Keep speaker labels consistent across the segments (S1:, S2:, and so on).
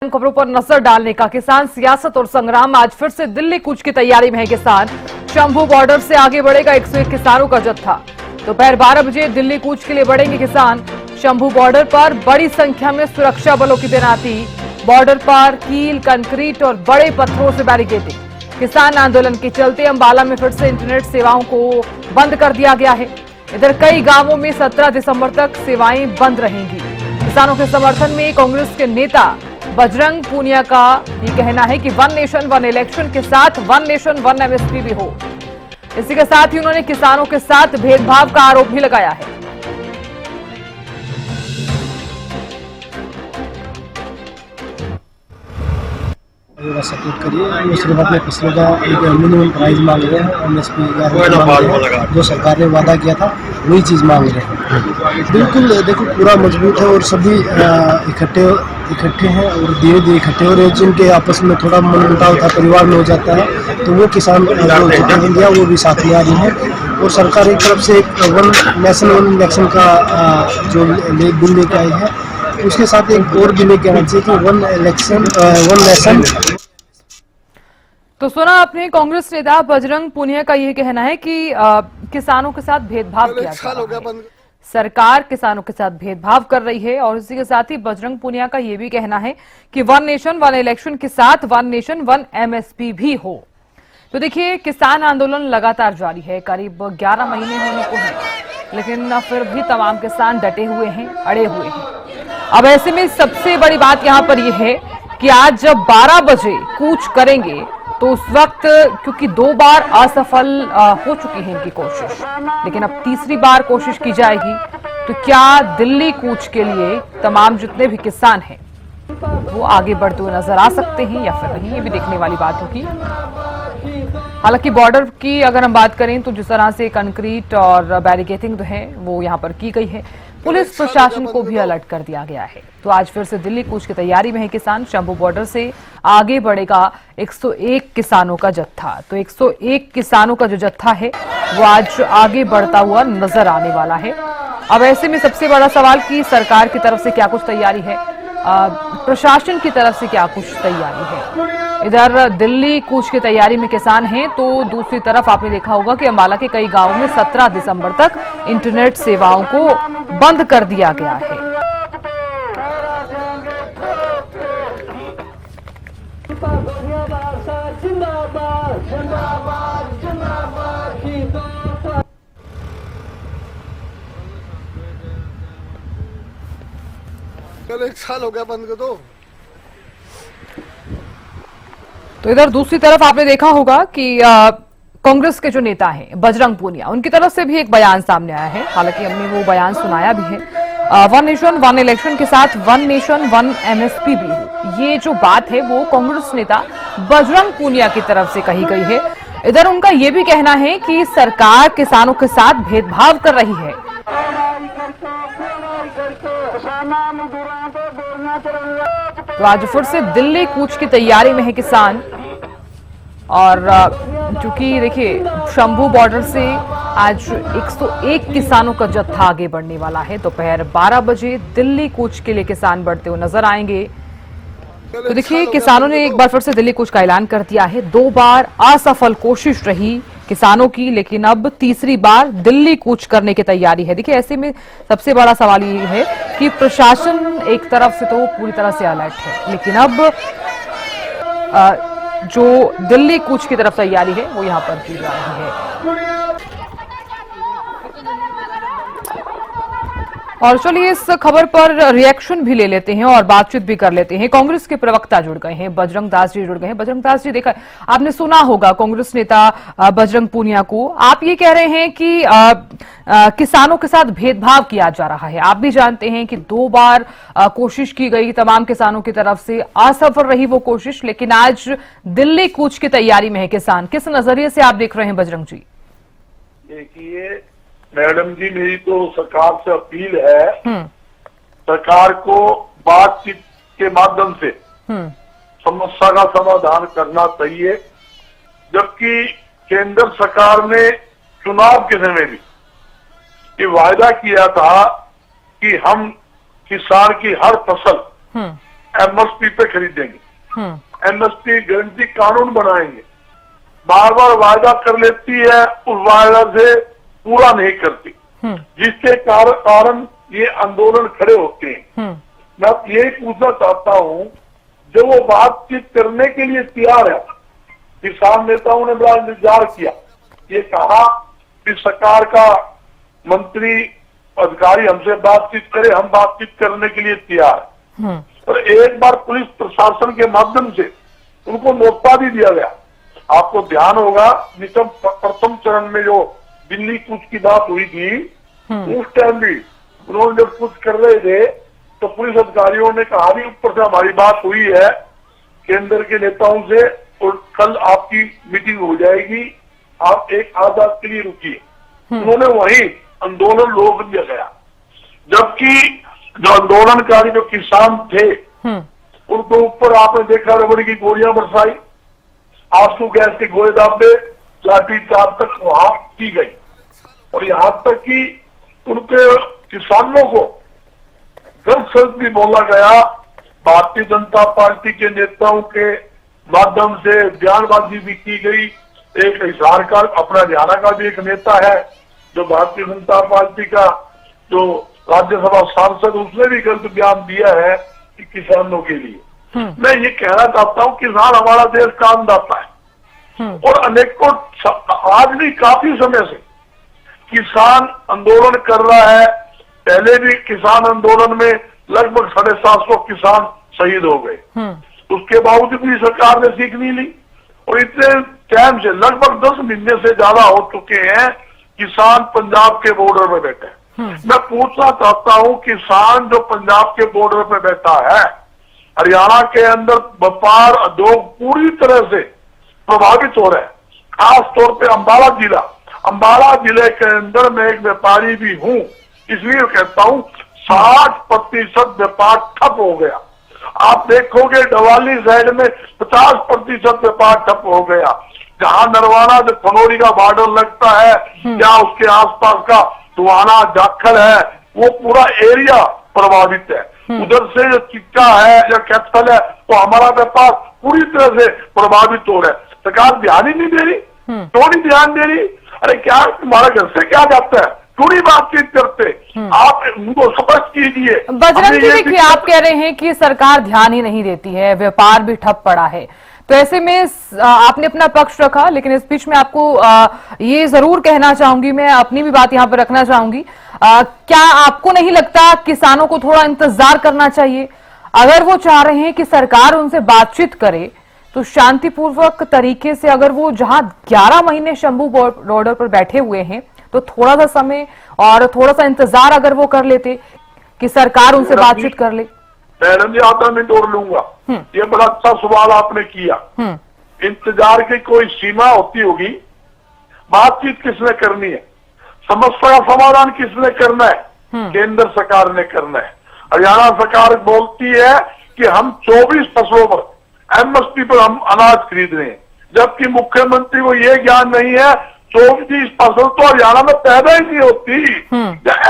S1: खबरों पर नजर डालने का किसान सियासत और संग्राम। आज फिर से दिल्ली कूच की तैयारी में है किसान। शंभू बॉर्डर से आगे बढ़ेगा 101 किसानों का जत्था। दोपहर 12 बजे दिल्ली कूच के लिए बढ़ेंगे किसान। शंभू बॉर्डर पर बड़ी संख्या में सुरक्षा बलों की तैनाती। बॉर्डर पर कील, कंक्रीट और बड़े पत्थरों से बैरिकेडिंग। किसान आंदोलन के चलते अंबाला में फिर से इंटरनेट सेवाओं को बंद कर दिया गया है। इधर कई गांवों में 17 दिसंबर तक सेवाएं बंद रहेंगी। किसानों के समर्थन में कांग्रेस के नेता बजरंग पूनिया का ये कहना है कि वन नेशन वन इलेक्शन के साथ वन नेशन वन एमएसपी भी हो। इसी के साथ ही उन्होंने किसानों के साथ भेदभाव का आरोप भी लगाया है।
S2: सपोर्ट करिए। उसके बाद में फसलों का एक मिनिमम प्राइस मांग रहे हैं, एमएसपी जो सरकार ने वादा किया था वही चीज़ मांग रहे हैं। बिल्कुल देखो पूरा मजबूत है और सभी इकट्ठे हैं और धीरे धीरे इकट्ठे हो रहे हैं। जिनके आपस में थोड़ा मनमुटाव था परिवार में हो जाता है तो वो किसान जो इंडिया वो भी साथ में आ रही है। और सरकार एक तरफ से वन नेशन वन इलेक्शन का जो बिल लेके आई है उसके साथ एक और भी लेके आना चाहिए कि वन इलेक्शन वन नेशन।
S1: तो सुना आपने कांग्रेस नेता बजरंग पूनिया का यह कहना है कि किसानों के साथ भेदभाव किया जा रहा है। सरकार किसानों के साथ भेदभाव कर रही है और इसी के साथ ही बजरंग पूनिया का यह भी कहना है कि वन नेशन वन इलेक्शन के साथ वन नेशन वन एमएसपी भी हो। तो देखिए किसान आंदोलन लगातार जारी है। करीब 11 महीने होने को हैं, लेकिन फिर भी तमाम किसान डटे हुए हैं, अड़े हुए हैं। अब ऐसे में सबसे बड़ी बात यहां पर यह है कि आज जब 12 बजे कूच करेंगे तो उस वक्त क्योंकि 2 बार असफल हो चुकी है इनकी कोशिश, लेकिन अब तीसरी बार कोशिश की जाएगी। तो क्या दिल्ली कूच के लिए तमाम जितने भी किसान हैं वो आगे बढ़ते हुए नजर आ सकते हैं या फिर नहीं, ये भी देखने वाली बात होगी। हालांकि बॉर्डर की अगर हम बात करें तो जिस तरह से कंक्रीट और बैरिकेडिंग जो है वो यहाँ पर की गई है, पुलिस प्रशासन को भी अलर्ट कर दिया गया है। तो आज फिर से दिल्ली कूच की तैयारी में है किसान। शंभू बॉर्डर से आगे बढ़ेगा 101 किसानों का जत्था। तो 101 किसानों का जो जत्था है वो आज आगे बढ़ता हुआ नजर आने वाला है। अब ऐसे में सबसे बड़ा सवाल कि सरकार की तरफ से क्या कुछ तैयारी है, प्रशासन की तरफ से क्या कुछ तैयारी है। इधर दिल्ली कूच की तैयारी में किसान हैं तो दूसरी तरफ आपने देखा होगा कि अंबाला के कई गांवों में 17 दिसंबर तक इंटरनेट सेवाओं को बंद कर दिया गया है।
S3: कल 1 साल हो गया बंद कर दो।
S1: तो इधर दूसरी तरफ आपने देखा होगा कि कांग्रेस के जो नेता हैं बजरंग पूनिया, उनकी तरफ से भी एक बयान सामने आया है। हालांकि हमने वो बयान सुनाया भी है। वन नेशन वन इलेक्शन के साथ वन नेशन वन एमएसपी भी हो, ये जो बात है वो कांग्रेस नेता बजरंग पूनिया की तरफ से कही गई है। इधर उनका ये भी कहना है कि सरकार किसानों के साथ भेदभाव कर रही है। तो आज फिर से दिल्ली कूच की तैयारी में है किसान। और चूंकि देखिए शंभू बॉर्डर से आज 101 किसानों का जत्था आगे बढ़ने वाला है। दोपहर 12 बजे दिल्ली कूच के लिए किसान बढ़ते हुए नजर आएंगे। तो देखिए किसानों ने एक बार फिर से दिल्ली कूच का ऐलान कर दिया है। 2 बार असफल कोशिश रही किसानों की, लेकिन अब तीसरी बार दिल्ली कूच करने की तैयारी है। देखिए ऐसे में सबसे बड़ा सवाल ये है कि प्रशासन एक तरफ से तो पूरी तरह से अलर्ट है, लेकिन अब जो दिल्ली कूच की तरफ तैयारी है वो यहां पर की जा रही है। और चलिए इस खबर पर रिएक्शन भी ले लेते हैं और बातचीत भी कर लेते हैं। कांग्रेस के प्रवक्ता जुड़ गए हैं, बजरंग दास जी जुड़ गए हैं। बजरंग दास जी, देखा आपने सुना होगा कांग्रेस नेता बजरंग पूनिया को, आप ये कह रहे हैं कि किसानों के साथ भेदभाव किया जा रहा है। आप भी जानते हैं कि 2 बार कोशिश की गई तमाम किसानों की तरफ से, असफल रही वो कोशिश, लेकिन आज दिल्ली कूच की तैयारी में है किसान। किस नजरिए से आप देख रहे हैं बजरंग जी?
S4: देखिए मैडम जी, मेरी तो सरकार से अपील है, सरकार को बातचीत के माध्यम से समस्या का समाधान करना चाहिए। जबकि केंद्र सरकार ने चुनाव के समय भी ये वायदा किया था कि हम किसान की हर फसल एमएसपी पे खरीदेंगे, एमएसपी गारंटी कानून बनाएंगे। बार बार वायदा कर लेती है, उस वायदा से पूरा नहीं करती, जिसके कारण ये आंदोलन खड़े होते हैं। मैं यही पूछना चाहता हूं, जो वो बातचीत करने के लिए तैयार है, किसान नेताओं ने बड़ा इंतजार किया, ये कहा कि सरकार का मंत्री अधिकारी हमसे बातचीत करे, हम बातचीत करने के लिए तैयार है। और एक बार पुलिस प्रशासन के माध्यम से उनको न्योता भी दिया गया। आपको ध्यान होगा, निकम प्रथम चरण में जो दिल्ली कूच की बात हुई थी, उस टाइम भी उन्होंने जब कुछ कर रहे थे तो पुलिस अधिकारियों ने कहा भी ऊपर से हमारी बात हुई है केंद्र के नेताओं से और कल आपकी मीटिंग हो जाएगी, आप एक आधा के लिए रुकिए। उन्होंने वही आंदोलन रोक दिया गया, जबकि जो आंदोलनकारी जो किसान थे उनको ऊपर आपने देखा रबड़ की गोलियां बरसाई, आंसू गैस के गोले दाबे, लाठी चार्ज तक वहां की गई। और यहां तक कि उनके किसानों को गलत शब्द भी बोला गया। भारतीय जनता पार्टी के नेताओं के माध्यम से बयानबाजी भी की गई। एक हिसार का अपना हरियाणा का भी एक नेता है जो भारतीय जनता पार्टी का जो राज्यसभा सांसद, उसने भी गलत बयान दिया है कि किसानों के लिए। मैं ये कहना चाहता हूँ, किसान हमारा देश का अन्नदाता है और अनेकों आज भी काफी समय से किसान आंदोलन कर रहा है। पहले भी किसान आंदोलन में लगभग 750 किसान शहीद हो गए, उसके बावजूद भी सरकार ने सीख नहीं ली। और इतने टाइम से लगभग 10 महीने से ज्यादा हो चुके हैं किसान पंजाब के बॉर्डर पे बैठे हैं। मैं पूछना चाहता हूं, किसान जो पंजाब के बॉर्डर पे बैठा है, हरियाणा के अंदर व्यापार उद्योग पूरी तरह से प्रभावित हो रहे हैं। खास तौर पे अंबाला जिले के अंदर मैं एक व्यापारी भी हूं, इसलिए कहता हूं 60% व्यापार ठप हो गया। आप देखोगे डवाली साइड में 50% व्यापार ठप हो गया। जहां नरवाना जो फनोरी का बॉर्डर लगता है या उसके आसपास का टुहाना जाखल है, वो पूरा एरिया प्रभावित है। उधर से जो चिक्का है या कैथल है, तो हमारा व्यापार पूरी तरह से प्रभावित हो रहा है। सरकार ध्यान ही नहीं दे रही, क्यों नहीं ध्यान दे रही? अरे क्या तुम्हारा घर से क्या जाता है, थोड़ी बातचीत करते, आप उनको स्पष्ट कीजिए।
S1: बजरंग जी, देखिए आप कह रहे हैं कि सरकार ध्यान ही नहीं देती है, व्यापार भी ठप पड़ा है, तो ऐसे में आपने अपना पक्ष रखा, लेकिन इस बीच में आपको ये जरूर कहना चाहूंगी, मैं अपनी भी बात यहाँ पर रखना चाहूंगी, क्या आपको नहीं लगता किसानों को थोड़ा इंतजार करना चाहिए? अगर वो चाह रहे हैं कि सरकार उनसे बातचीत करे तो शांतिपूर्वक तरीके से, अगर वो जहां 11 महीने शंभू बॉर्डर पर बैठे हुए हैं, तो थोड़ा सा समय और थोड़ा सा इंतजार अगर वो कर लेते कि सरकार उनसे बातचीत कर ले।
S4: मैडम जी, आधा मिनट और लूंगा। ये बड़ा अच्छा सवाल आपने किया। इंतजार की कोई सीमा होती होगी? बातचीत किसने करनी है? समस्या का समाधान किसने करना है? केंद्र सरकार ने करना है। हरियाणा सरकार बोलती है कि हम 24 फसलों पर एमएसपी पर हम अनाज खरीद रहे हैं, जबकि मुख्यमंत्री को ये ज्ञान नहीं है 24 फसल तो हरियाणा में पैदा ही नहीं होती।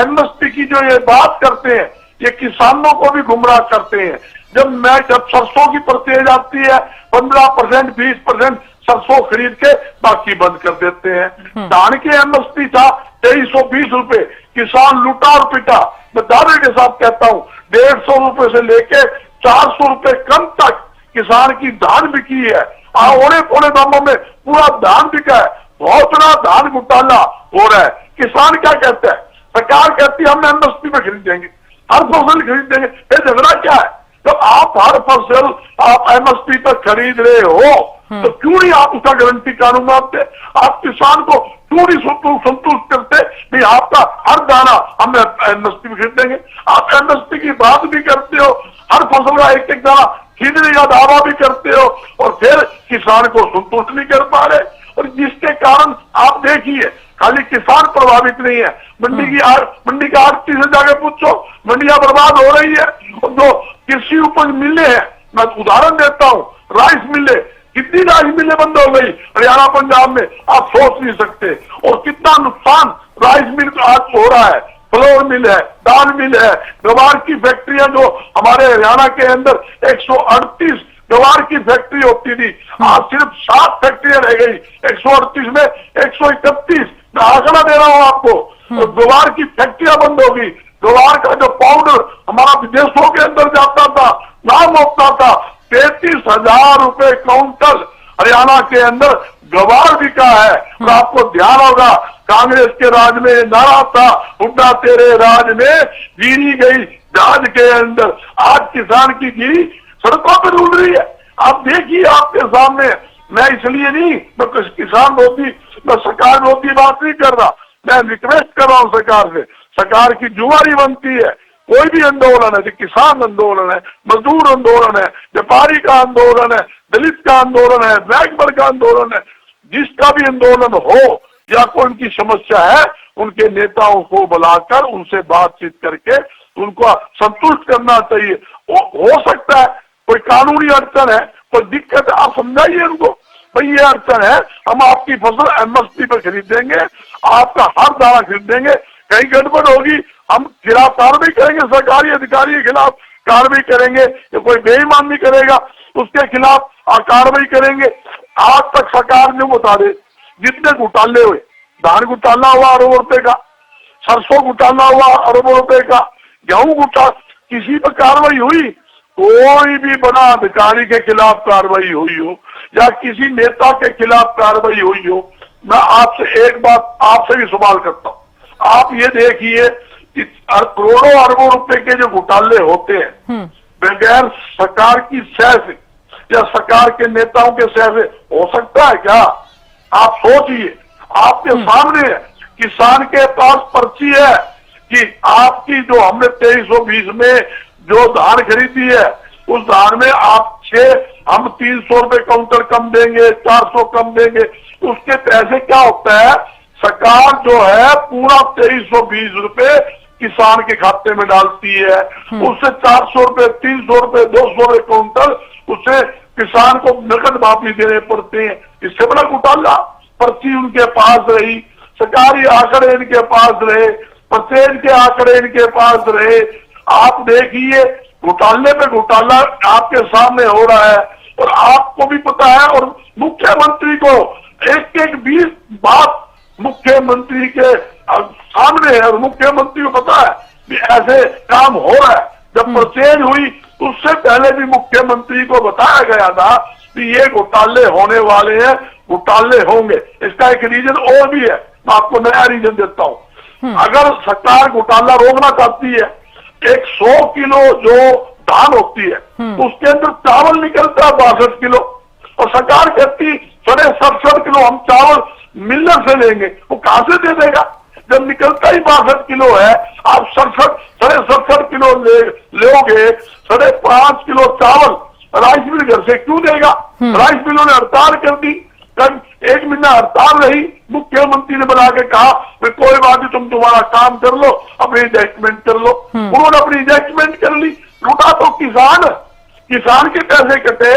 S4: एमएसपी की जो ये बात करते हैं, ये किसानों को भी गुमराह करते हैं। जब सरसों की परचेज आती है 15%, 20% सरसों खरीद के बाकी बंद कर देते हैं। धान की एमएसपी था 2320 रुपए, किसान लूटा और पिटा। मैं दावे के साथ कहता हूँ 150 रुपए से लेके 400 रुपए कम तक किसान की धान बिकी है। औने पौने दामों में पूरा धान बिका है। बहुत बड़ा धान घोटाला हो रहा है। किसान क्या कहते हैं? सरकार कहती है हम एमएसपी पे खरीदेंगे, हर फसल खरीदेंगे। फिर झगड़ा क्या है? तो आप हर फसल आप एमएसपी पर खरीद रहे हो, तो क्यों नहीं आप उसका गारंटी कानून मानते? आप किसान को क्यों नहीं संतुष्ट करते? नहीं, आपका हर दाना हम एमएसपी पे खरीदेंगे। आप एमएसपी की बात भी करते हो, हर फसल का एक एक दाना खरीदने का दावा भी करते हो, और फिर किसान को संतुष्ट नहीं कर पा रहे। और जिसके कारण आप देखिए, खाली किसान प्रभावित नहीं है, मंडी का आड़ती से जाके पूछो, मंडियां बर्बाद हो रही है। और जो कृषि उपज मिले हैं, मैं उदाहरण देता हूँ, राइस मिले, कितनी राइस मिले बंद हो गई हरियाणा पंजाब में, आप सोच नहीं सकते। और कितना नुकसान राइस मिल आज हो रहा है। फ्लोर मिल है, दाल मिल है, गवार की फैक्ट्रियां जो हमारे हरियाणा के अंदर 138 गवार की फैक्ट्री होती थी, आज सिर्फ 7 फैक्ट्रियां रह गई। 138 में 131, मैं आंकड़ा दे रहा हूं आपको। तो गवार की फैक्ट्रियां बंद होगी। गवार का जो पाउडर हमारा विदेशों के अंदर जाता था, नाम होता था, 33,000 रुपए काउंटल हरियाणा के अंदर गवार बिका है। और आपको ध्यान होगा, कांग्रेस के राज में नारा था, हुड्डा तेरे राज में गिरी गई जहाज के अंदर। आज किसान की गिरी सड़कों पर रुल रही है। आप देखिए आपके सामने। मैं इसलिए नहीं, मैं किसान विरोधी, मैं सरकार विरोधी बात नहीं कर रहा, मैं रिक्वेस्ट कर रहा हूं सरकार से। सरकार की जुआरी बनती है। कोई भी आंदोलन है, किसान आंदोलन है, मजदूर आंदोलन है, व्यापारी का आंदोलन है, दलित का आंदोलन है, बैकवर्ड का आंदोलन है, जिसका भी आंदोलन हो या कोई उनकी समस्या है, उनके नेताओं को बुलाकर उनसे बातचीत करके उनको संतुष्ट करना चाहिए। हो सकता है कोई कानूनी अड़चन है, कोई दिक्कत है, आप समझाइए उनको, भाई ये अड़चन है, हम आपकी फसल एमएसपी पर खरीदेंगे, आपका हर दाना खरीदेंगे, कहीं गड़बड़ होगी हम खिलाफ कार्रवाई करेंगे, सरकारी अधिकारी के खिलाफ कार्रवाई करेंगे, या कोई बेईमानी करेगा उसके खिलाफ कार्रवाई करेंगे। आज तक सरकार ने बता दे जितने घोटाले हुए, धान घोटाला हुआ अरबों रुपए का, सरसों घोटाला हुआ अरबों रुपए का, गेहूं घोटाला, किसी पर कार्रवाई हुई? कोई भी बड़ा अधिकारी के खिलाफ कार्रवाई हुई हो या किसी नेता के खिलाफ कार्रवाई हुई हो? मैं आपसे एक बात आपसे भी सवाल करता हूं, आप ये देखिए कि करोड़ों अरबों रुपए के जो घोटाले होते हैं बगैर सरकार की सह से या सरकार के नेताओं के सह से हो सकता है क्या? आप सोचिए, आपके सामने है, किसान के पास पर्ची है कि आपकी जो हमने 2320 में जो धान खरीदी है, उस धान में आप हम 300 रुपए काउंटर कम देंगे, 400 कम देंगे। उसके पैसे क्या होता है, सरकार जो है पूरा 2320 रुपए किसान के खाते में डालती है। उससे 400 रुपए, 300 रुपए, 200 रुपए काउंटर उसे किसान को नकद वापसी देने पड़ते हैं। इससे बड़ा घोटाला। पर्ची उनके पास रही, सरकारी आंकड़े इनके पास रहे, परसेंट के आंकड़े इनके पास रहे। आप देखिए घोटाले पे घोटाला आपके सामने हो रहा है और आपको भी पता है, और मुख्यमंत्री को एक 20 बात मुख्यमंत्री के सामने है और मुख्यमंत्री को पता है कि ऐसे काम हो रहा है। जब परचेज हुई उससे पहले भी मुख्यमंत्री को बताया गया था कि ये घोटाले होने वाले हैं, घोटाले होंगे। इसका एक रीजन और भी है, मैं आपको नया रीजन देता हूं। अगर सरकार घोटाला रोकना चाहती है, 100 किलो जो धान होती है उसके अंदर चावल निकलता है 62 किलो, और सरकार कहती 67 किलो हम चावल मिलर से लेंगे। वो कहां से दे देगा जब निकलता ही 62 किलो है? आप 67 किलो लोगे, 5.5 किलो चावल राइस मिल घर से क्यों देगा? राइस मिलों ने हड़ताल कर दी, कल 1 महीना हड़ताल रही। मुख्यमंत्री ने बना के कहा कोई बात नहीं, तुम तुम्हारा काम कर लो, अपनी एडजस्टमेंट कर लो। उन्होंने अपनी एडजस्टमेंट कर ली। लूटा तो किसान के पैसे कटे।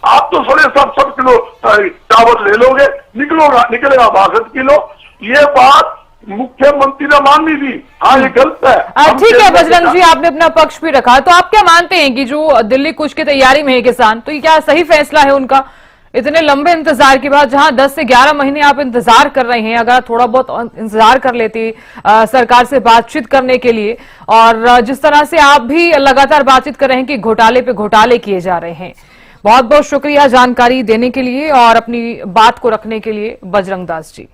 S4: आप तो 67 किलो चावल ले लोगे, निकलेगा 62 किलो। ये बात मुख्यमंत्री ने माननी थी। हाँ, ये गलत है।
S1: ठीक है बजरंग जी, आपने अपना पक्ष भी रखा, तो आप क्या मानते हैं कि जो दिल्ली कूच की तैयारी में है किसान, तो ये क्या सही फैसला है उनका? इतने लंबे इंतजार के बाद, जहां 10 से 11 महीने आप इंतजार कर रहे हैं, अगर थोड़ा बहुत इंतजार कर लेते सरकार से बातचीत करने के लिए, और जिस तरह से आप भी लगातार बातचीत कर रहे हैं कि घोटाले पे घोटाले किए जा रहे हैं। बहुत बहुत शुक्रिया जानकारी देने के लिए और अपनी बात को रखने के लिए बजरंग दास जी।